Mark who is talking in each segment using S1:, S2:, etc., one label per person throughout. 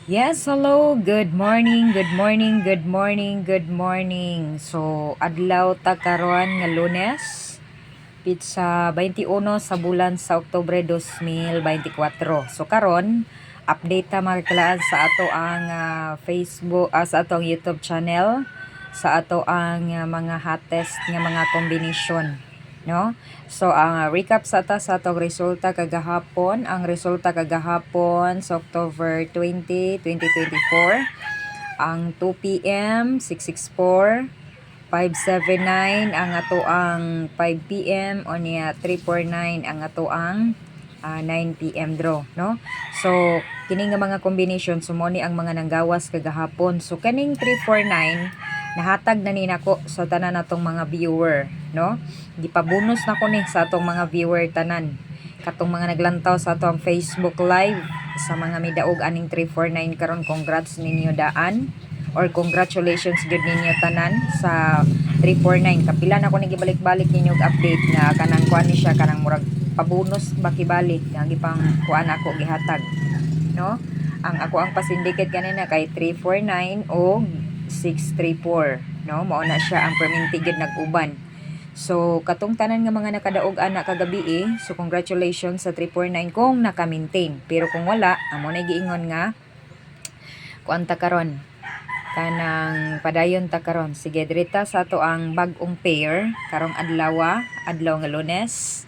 S1: Yes, hello. Good morning, good morning, good morning, good morning. So, adlaw ta karon nga Lunes, pizza 21 sa bulan sa Oktubre 2024. So karon, update ta mga kalaan sa ato ang Facebook, sa ato ang YouTube channel, sa ato ang mga hottest nga mga kombinasyon, no? So ang recap sa atong resulta kagahapon, ang resulta kagahapon sa October 20, 2024, ang 2 p.m. 664 579 ang ato ang 5 p.m. o niya 349 ang ato ang 9 p.m. draw, no? So kining nga mga combination sumoni ang mga nanggawas kagahapon. So kaning 349 nahatag na ni nako sa tanan natong mga viewer, no? Gipabonus na ko ni sa atong mga viewer tanan. Katong mga naglantaw sa atong Facebook live sa mga midaog aning 349 karon, congrats ninyo daan or congratulations gud ninyo tanan sa 349. Kapila na ko nagibalik-balik ninyo update nga kanang kuan ni siya, kanang murag pabonus bakibalik nga gipang kuan ako gihatag, no? Ang ako ang pasindicate kanina kay 349 o 634, no? Mao na siya ang perminti gud nag-uban. So katong tanan nga mga nakadaog ana kagabi so congratulations sa 349 kung naka-maintain. Pero kung wala, amo na giingon nga kuan ta karon, kanang padayon ta karon. Sige, dirita sa ato ang bag-ong pair karong adlaw nga Lunes.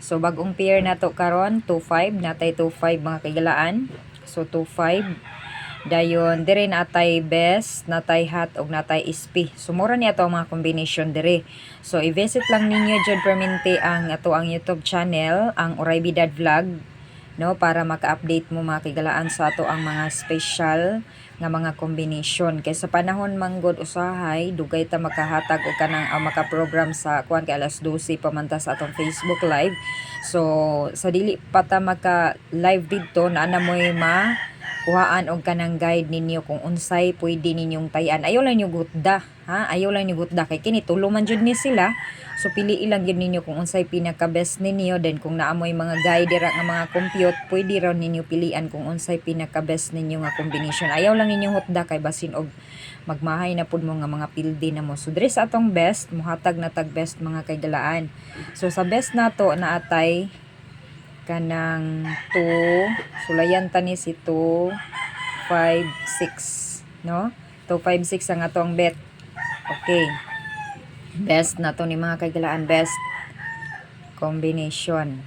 S1: So bag-ong pair nato karon 25, natay 25 mga kaigalaan. So 25 dayon dire natay best, natay hot ug natay SP. So mura ni ato ang mga combination dire. So i-visit lang ninyo jud permente ang ato ang YouTube channel, ang Oraybidad Vlog, no, para maka-update mo mga kaigalaan sa ato ang mga special nga mga combination. Kay sa panahon manggod usahay dugay ta makahatag og kanang maka-program sa kuan kay alas 12 pamanta sa atong Facebook live. So sa dili pa ta maka live didto na moy kuhaan og kanang guide ninyo kung unsay pwede ninyong tayan. Ayaw lang niyo gutda, ha? Ayaw lang niyo gutda kay kini tulo man jud ni sila. So pili ilang gyud ninyo kung unsay pinaka best ninyo, then kung naamoy mga guide dira nga mga compute, pwede ra ninyo pilian kung unsay pinaka best ninyo nga combination. Ayaw lang ninyo hutda kay basin og magmahay na pud mo nga mga pildi na mo. So diri sa atong best, muhatag na tag best mga kaigalaan. So sa best nato naatay kanang 2, sulayan ta ni si 2 5 6, no? 2 5 6 ang atong bet. Okay, best na to ni mga kaigalaan, best combination.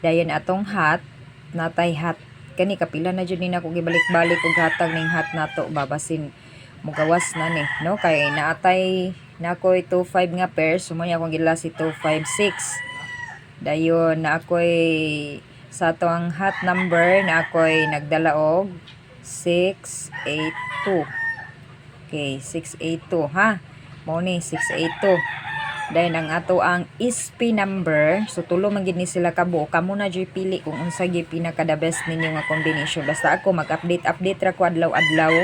S1: Dayon atong hot, natay hot kani kapila na jud ni nako gibalik-balik og hatag ning hot nato babasin mugawas na ni, no? Kay naatay nakoy 2 5 nga pair, sumaya akong gila si 2 5 6. Dayon na ako'y sa to ang hot number na ako'y nagdala og 682. Okay, 682 ha. Mo ni 682. Dayon ang ato ang SP number, so tulo man gid ni sila kabuo. Kamo na joy pili kung unsa gyud pinaka the best ninyo nga combination. Basta ako mag-update ra ko adlaw-adlaw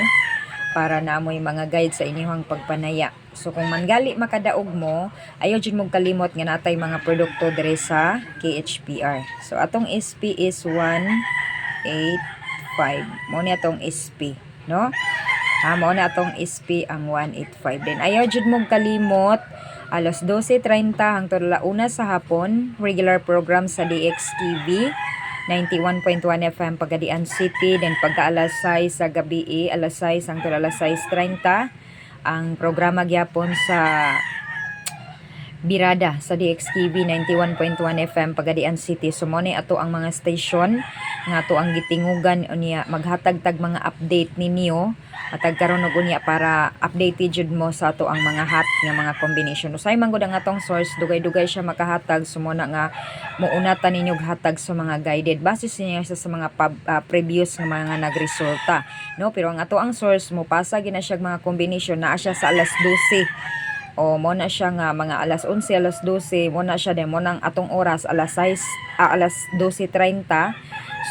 S1: para naamoy mga guide sa inyong pagpanaya. So kung manggali makadaog mo, ayaw jud mong kalimot nga natay mga produkto dire sa KHPR. So atong SP is 185. Mo ni atong SP, no? Mo na atong SP ang 185. Then ayaw jud mong kalimot, alas 12:30 hangtod 1:00 sa hapon, regular program sa DXTV 91.1 FM Pagadian City. Then pagka alas 6 sa gabi, alas 6 hangtod alas 6:30 ang programa gyapon sa Birada sa DXTV 91.1 FM Pagadian City. So mo ni ato ang mga station nga ato ang gitingugan unya maghatag tag mga update ninyo matag karon og unya para updated jud mo sa ato ang mga hot nga mga combination. Usay man gud ang atong source, dugay-dugay siya makahatag, so mo na nga muunatan ninyo hatag sa mga guided base niya sa mga previous nga mga nagresulta, no? Pero ang ato ang source mo pasa gina siya mga combination naa siya sa alas 12 o mo na siya nga mga alas 11, alas 12, mo na siya din mo nang atong oras alas 6, alas 12:30.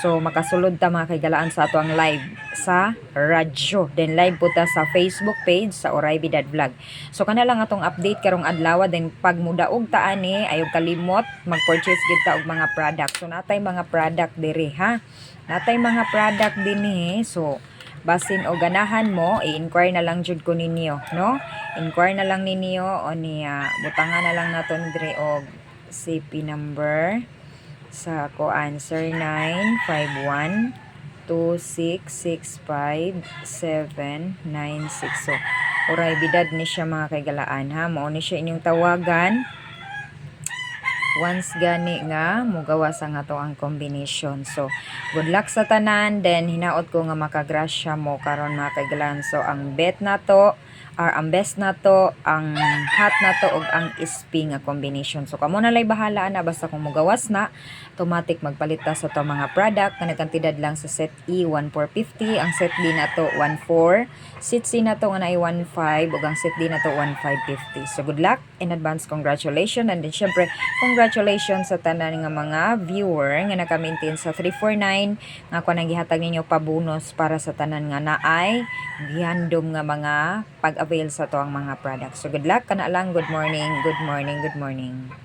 S1: So makasulod ta mga kaigalaan sa ato ang live sa radyo, then live po ta sa Facebook page sa Oraybidad Vlog. So kana lang atong update karong adlaw, then pag mudaog ta ani ayaw kalimot mag-purchase gid ta og mga product. So natay mga product diri ha, natay mga product dinhi. So basin o ganahan mo, i-inquire na lang jud ko ninyo, no? Inquire na lang ninyo o niya butangan na lang naton dire og CP number sa ko answer 95126657996. So oray bidad ni siya mga kaigalaan ha, mao ni siya inyong tawagan once gani nga mugawa sa nga to ang combination. So good luck sa tanan, then hinaot ko nga makagrasya mo karon mga kaigalaan. So ang bet na to or ang best na to, ang hot na to ug ang SP nga combination. So kamo na lay bahala na, basta kung mugawas na automatic magpalit ta sa to mga product na nagkantidad lang sa set E 1450, ang set B na to 14, set C na to nga na 15 ug ang set D na to 1550. So good luck in advance, congratulations, and then syempre congratulations sa tanan nga mga viewer nga naka-maintain sa 349 nga kuan ang gihatag ninyo pa bonus para sa tanan nga naay gihandom nga mga pag-avail sa to ang mga products. So good luck kana lang, good morning, good morning, good morning.